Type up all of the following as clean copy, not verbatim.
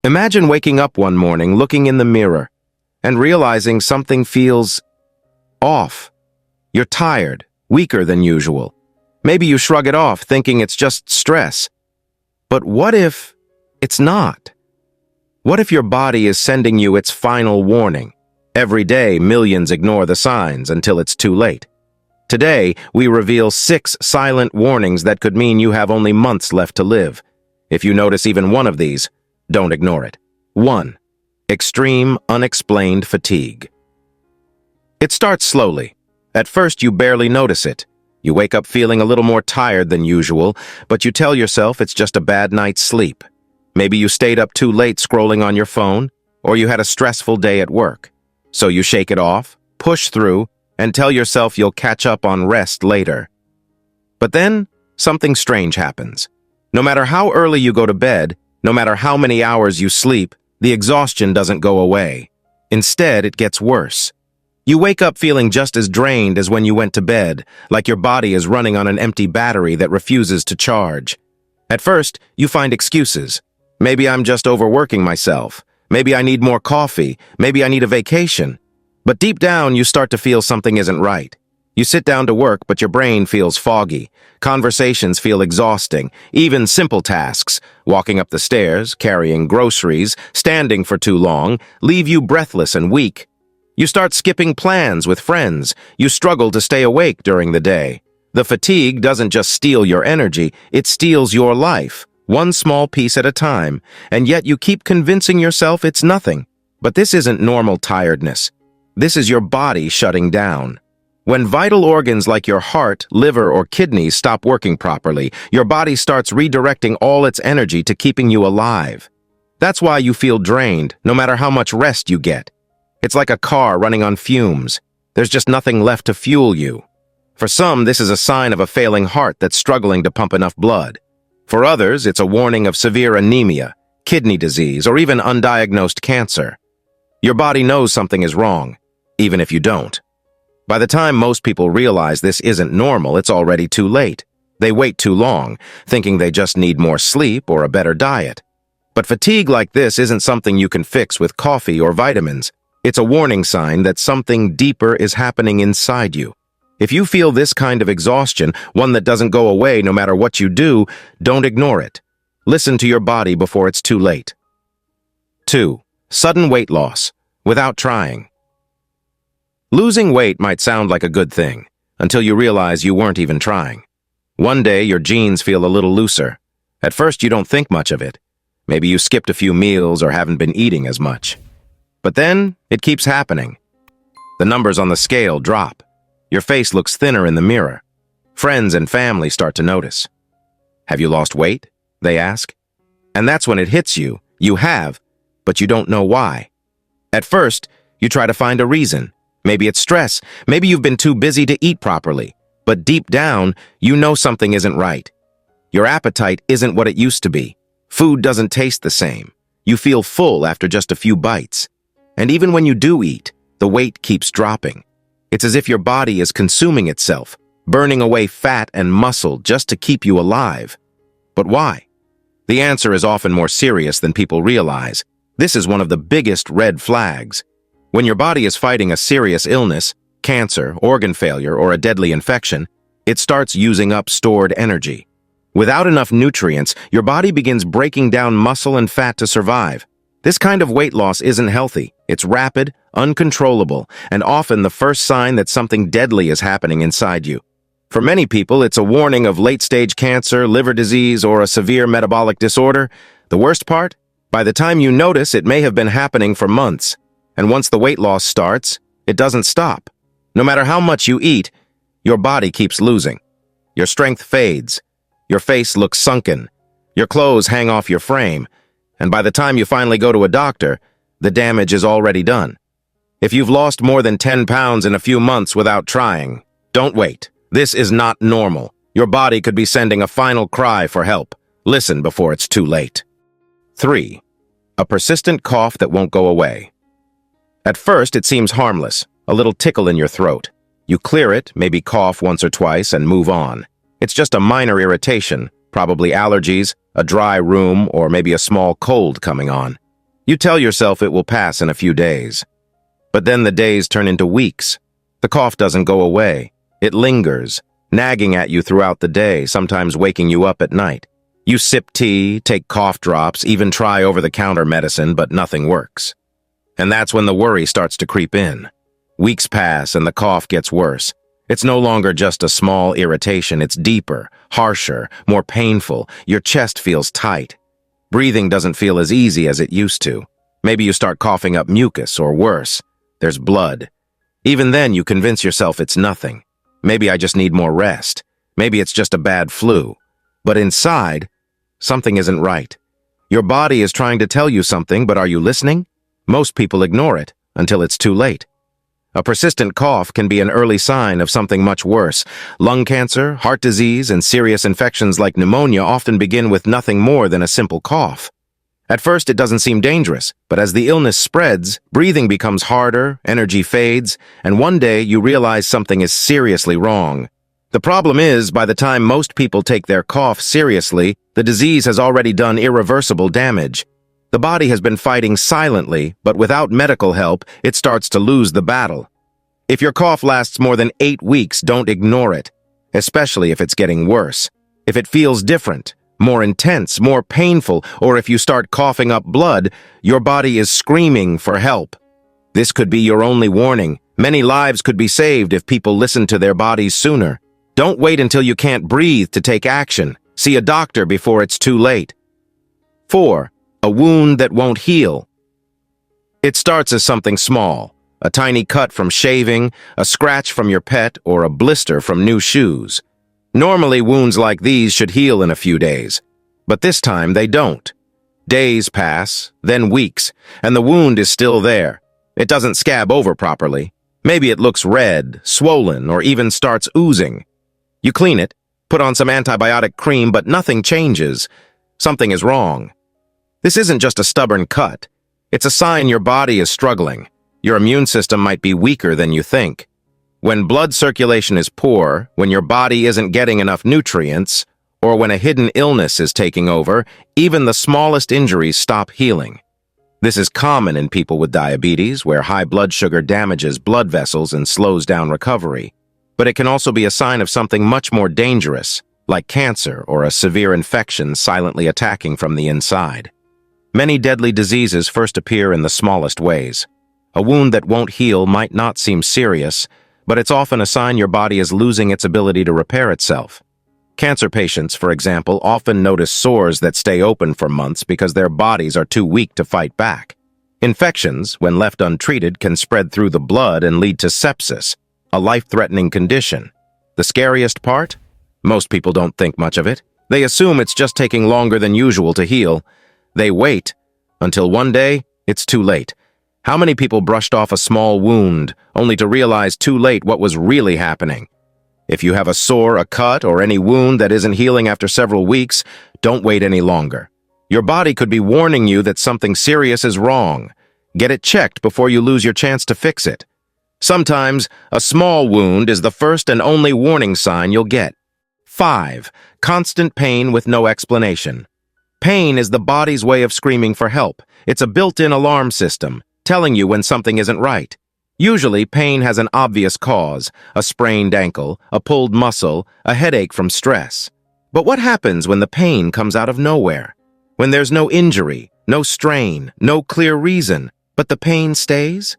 Imagine waking up one morning, looking in the mirror, and realizing something feels off. You're tired, weaker than usual. Maybe you shrug it off, thinking it's just stress. But what if it's not? What if your body is sending you its final warning? Every day, millions ignore the signs until it's too late. Today, we reveal 6 silent warnings that could mean you have only months left to live. If you notice even one of these, don't ignore it. 1. Extreme, unexplained fatigue. It starts slowly. At first, you barely notice it. You wake up feeling a little more tired than usual, but you tell yourself it's just a bad night's sleep. Maybe you stayed up too late scrolling on your phone, or you had a stressful day at work. So you shake it off, push through, and tell yourself you'll catch up on rest later. But then, something strange happens. No matter how early you go to bed, no matter how many hours you sleep, the exhaustion doesn't go away. Instead, it gets worse. You wake up feeling just as drained as when you went to bed, like your body is running on an empty battery that refuses to charge. At first, you find excuses. Maybe I'm just overworking myself. Maybe I need more coffee. Maybe I need a vacation. But deep down, you start to feel something isn't right. You sit down to work, but your brain feels foggy. Conversations feel exhausting. Even simple tasks, walking up the stairs, carrying groceries, standing for too long, leave you breathless and weak. You start skipping plans with friends. You struggle to stay awake during the day. The fatigue doesn't just steal your energy, it steals your life, one small piece at a time, and yet you keep convincing yourself it's nothing. But this isn't normal tiredness. This is your body shutting down. When vital organs like your heart, liver, or kidneys stop working properly, your body starts redirecting all its energy to keeping you alive. That's why you feel drained, no matter how much rest you get. It's like a car running on fumes. There's just nothing left to fuel you. For some, this is a sign of a failing heart that's struggling to pump enough blood. For others, it's a warning of severe anemia, kidney disease, or even undiagnosed cancer. Your body knows something is wrong, even if you don't. By the time most people realize this isn't normal, it's already too late. They wait too long, thinking they just need more sleep or a better diet. But fatigue like this isn't something you can fix with coffee or vitamins. It's a warning sign that something deeper is happening inside you. If you feel this kind of exhaustion, one that doesn't go away no matter what you do, don't ignore it. Listen to your body before it's too late. 2. Sudden weight loss, without trying. Losing weight might sound like a good thing, until you realize you weren't even trying. One day, your jeans feel a little looser. At first, you don't think much of it. Maybe you skipped a few meals or haven't been eating as much. But then, it keeps happening. The numbers on the scale drop. Your face looks thinner in the mirror. Friends and family start to notice. Have you lost weight? They ask. And that's when it hits you. You have, but you don't know why. At first, you try to find a reason. Maybe it's stress. Maybe you've been too busy to eat properly. But deep down, you know something isn't right. Your appetite isn't what it used to be. Food doesn't taste the same. You feel full after just a few bites. And even when you do eat, the weight keeps dropping. It's as if your body is consuming itself, burning away fat and muscle just to keep you alive. But why? The answer is often more serious than people realize. This is one of the biggest red flags. When your body is fighting a serious illness, cancer, organ failure, or a deadly infection, it starts using up stored energy. Without enough nutrients, your body begins breaking down muscle and fat to survive. This kind of weight loss isn't healthy. It's rapid, uncontrollable, and often the first sign that something deadly is happening inside you. For many people, it's a warning of late-stage cancer, liver disease, or a severe metabolic disorder. The worst part? By the time you notice, it may have been happening for months. And once the weight loss starts, it doesn't stop. No matter how much you eat, your body keeps losing. Your strength fades. Your face looks sunken. Your clothes hang off your frame. And by the time you finally go to a doctor, the damage is already done. If you've lost more than 10 pounds in a few months without trying, don't wait. This is not normal. Your body could be sending a final cry for help. Listen before it's too late. 3. A persistent cough that won't go away. At first, it seems harmless, a little tickle in your throat. You clear it, maybe cough once or twice, and move on. It's just a minor irritation, probably allergies, a dry room, or maybe a small cold coming on. You tell yourself it will pass in a few days. But then the days turn into weeks. The cough doesn't go away. It lingers, nagging at you throughout the day, sometimes waking you up at night. You sip tea, take cough drops, even try over-the-counter medicine, but nothing works. And that's when the worry starts to creep in. Weeks pass and the cough gets worse. It's no longer just a small irritation, it's deeper, harsher, more painful. Your chest feels tight. Breathing doesn't feel as easy as it used to. Maybe you start coughing up mucus, or worse, there's blood. Even then, you convince yourself it's nothing. Maybe I just need more rest. Maybe it's just a bad flu. But inside, something isn't right. Your body is trying to tell you something, but are you listening? Most people ignore it until it's too late. A persistent cough can be an early sign of something much worse. Lung cancer, heart disease, and serious infections like pneumonia often begin with nothing more than a simple cough. At first, it doesn't seem dangerous, but as the illness spreads, breathing becomes harder, energy fades, and one day you realize something is seriously wrong. The problem is, by the time most people take their cough seriously, the disease has already done irreversible damage. The body has been fighting silently, but without medical help, it starts to lose the battle. If your cough lasts more than 8 weeks, don't ignore it, especially if it's getting worse. If it feels different, more intense, more painful, or if you start coughing up blood, your body is screaming for help. This could be your only warning. Many lives could be saved if people listened to their bodies sooner. Don't wait until you can't breathe to take action. See a doctor before it's too late. 4. A wound that won't heal. It starts as something small, a tiny cut from shaving, a scratch from your pet, or a blister from new shoes. Normally, wounds like these should heal in a few days, but this time they don't. Days pass, then weeks, and the wound is still there. It doesn't scab over properly. Maybe it looks red, swollen, or even starts oozing. You clean it, put on some antibiotic cream, but nothing changes. Something is wrong. This isn't just a stubborn cut. It's a sign your body is struggling. Your immune system might be weaker than you think. When blood circulation is poor, when your body isn't getting enough nutrients, or when a hidden illness is taking over, even the smallest injuries stop healing. This is common in people with diabetes, where high blood sugar damages blood vessels and slows down recovery. But it can also be a sign of something much more dangerous, like cancer or a severe infection silently attacking from the inside. Many deadly diseases first appear in the smallest ways. A wound that won't heal might not seem serious, but it's often a sign your body is losing its ability to repair itself. Cancer patients, for example, often notice sores that stay open for months because their bodies are too weak to fight back. Infections, when left untreated, can spread through the blood and lead to sepsis, a life-threatening condition. The scariest part? Most people don't think much of it. They assume it's just taking longer than usual to heal. They wait until one day it's too late. How many people brushed off a small wound only to realize too late what was really happening? If you have a sore, a cut, or any wound that isn't healing after several weeks, don't wait any longer. Your body could be warning you that something serious is wrong. Get it checked before you lose your chance to fix it. Sometimes, a small wound is the first and only warning sign you'll get. 5. Constant pain with no explanation. Pain is the body's way of screaming for help. It's a built-in alarm system, telling you when something isn't right. Usually, pain has an obvious cause, a sprained ankle, a pulled muscle, a headache from stress. But what happens when the pain comes out of nowhere? When there's no injury, no strain, no clear reason, but the pain stays?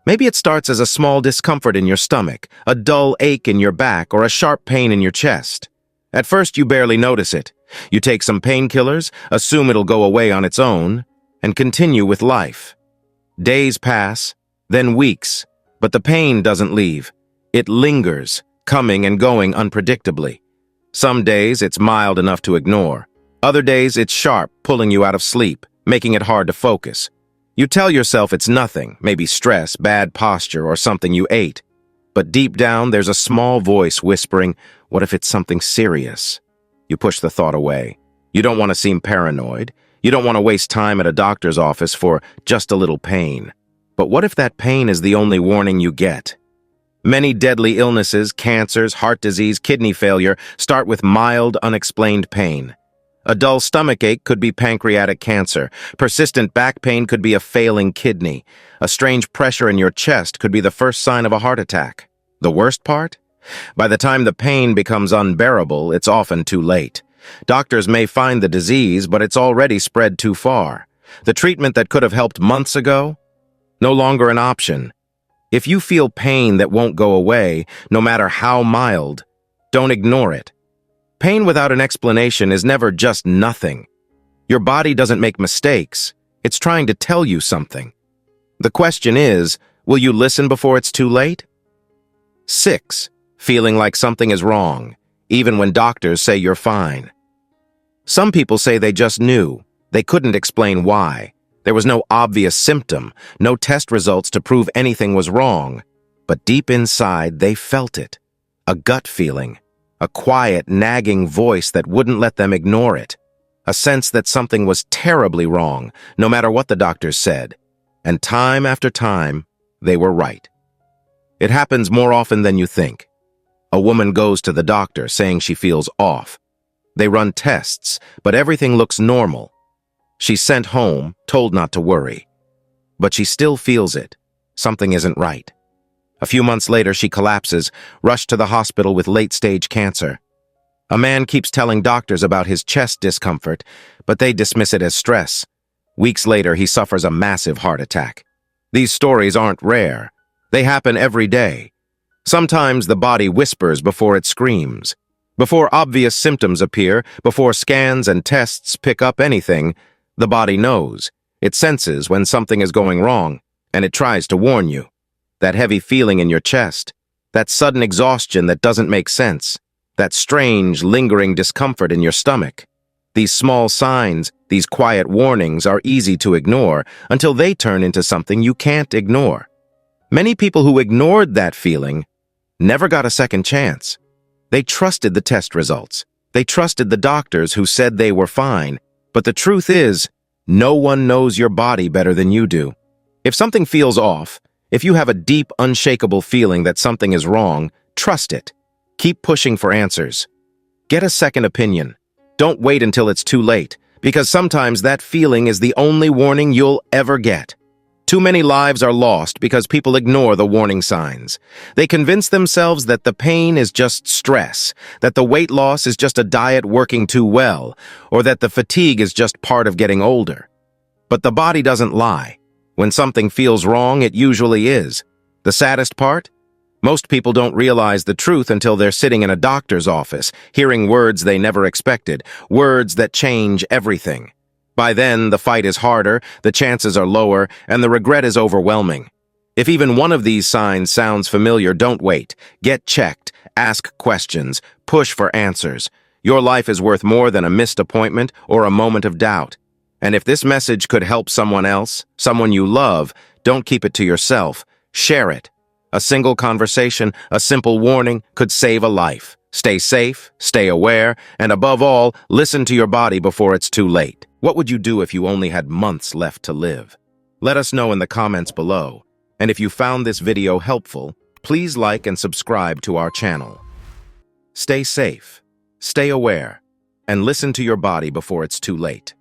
Maybe it starts as a small discomfort in your stomach, a dull ache in your back, or a sharp pain in your chest. At first, you barely notice it. You take some painkillers, assume it'll go away on its own, and continue with life. Days pass, then weeks, but the pain doesn't leave. It lingers, coming and going unpredictably. Some days it's mild enough to ignore. Other days it's sharp, pulling you out of sleep, making it hard to focus. You tell yourself it's nothing, maybe stress, bad posture, or something you ate. But deep down, there's a small voice whispering, "What if it's something serious?" You push the thought away. You don't want to seem paranoid. You don't want to waste time at a doctor's office for just a little pain. But what if that pain is the only warning you get? Many deadly illnesses, cancers, heart disease, kidney failure, start with mild, unexplained pain. A dull stomachache could be pancreatic cancer. Persistent back pain could be a failing kidney. A strange pressure in your chest could be the first sign of a heart attack. The worst part? By the time the pain becomes unbearable, it's often too late. Doctors may find the disease, but it's already spread too far. The treatment that could have helped months ago? No longer an option. If you feel pain that won't go away, no matter how mild, don't ignore it. Pain without an explanation is never just nothing. Your body doesn't make mistakes. It's trying to tell you something. The question is, will you listen before it's too late? 6. Feeling like something is wrong, even when doctors say you're fine. Some people say they just knew. They couldn't explain why. There was no obvious symptom, no test results to prove anything was wrong. But deep inside, they felt it. A gut feeling. A quiet, nagging voice that wouldn't let them ignore it. A sense that something was terribly wrong, no matter what the doctors said. And time after time, they were right. It happens more often than you think. A woman goes to the doctor saying she feels off. They run tests, but everything looks normal. She's sent home, told not to worry. But she still feels it. Something isn't right. A few months later, she collapses, rushed to the hospital with late-stage cancer. A man keeps telling doctors about his chest discomfort, but they dismiss it as stress. Weeks later, he suffers a massive heart attack. These stories aren't rare. They happen every day. Sometimes the body whispers before it screams. Before obvious symptoms appear, before scans and tests pick up anything, the body knows. It senses when something is going wrong, and it tries to warn you. That heavy feeling in your chest, that sudden exhaustion that doesn't make sense, that strange, lingering discomfort in your stomach. These small signs, these quiet warnings are easy to ignore until they turn into something you can't ignore. Many people who ignored that feeling never got a second chance. They trusted the test results. They trusted the doctors who said they were fine. But the truth is, no one knows your body better than you do. If something feels off, if you have a deep, unshakable feeling that something is wrong, trust it. Keep pushing for answers. Get a second opinion. Don't wait until it's too late, because sometimes that feeling is the only warning you'll ever get. Too many lives are lost because people ignore the warning signs. They convince themselves that the pain is just stress, that the weight loss is just a diet working too well, or that the fatigue is just part of getting older. But the body doesn't lie. When something feels wrong, it usually is. The saddest part? Most people don't realize the truth until they're sitting in a doctor's office, hearing words they never expected, words that change everything. By then, the fight is harder, the chances are lower, and the regret is overwhelming. If even one of these signs sounds familiar, don't wait. Get checked, ask questions, push for answers. Your life is worth more than a missed appointment or a moment of doubt. And if this message could help someone else, someone you love, don't keep it to yourself. Share it. A single conversation, a simple warning could save a life. Stay safe, stay aware, and above all, listen to your body before it's too late. What would you do if you only had months left to live? Let us know in the comments below. And if you found this video helpful, please like and subscribe to our channel. Stay safe, stay aware, and listen to your body before it's too late.